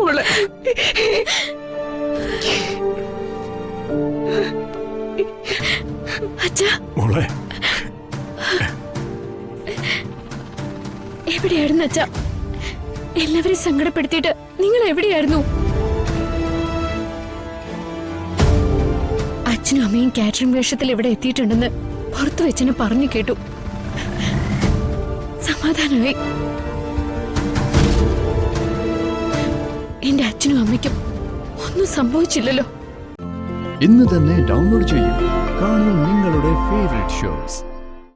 മോളെ. അച്ഛാ മോളെ, എവിടെയായിരുന്നു അച്ഛാ? എല്ലാവരെയും സങ്കടപ്പെടുത്തിയിട്ട് നിങ്ങൾ എവിടെയായിരുന്നു? അച്ഛനും അമ്മയും കാറ്ററിംഗ് വേഷത്തിൽ ഇവിടെ എത്തിയിട്ടുണ്ടെന്ന് പുറത്തു വെച്ചെന്നെ പറഞ്ഞു കേട്ടു. സമാധാനമായി. എന്റെ അച്ഛനും അമ്മയ്ക്കും ഒന്നും സംഭവിച്ചില്ലല്ലോ. ഇന്ന് തന്നെ ഡൗൺലോഡ് ചെയ്യൂ. കാണൂ നിങ്ങളുടെ ഫേവറേറ്റ് ഷോസ്.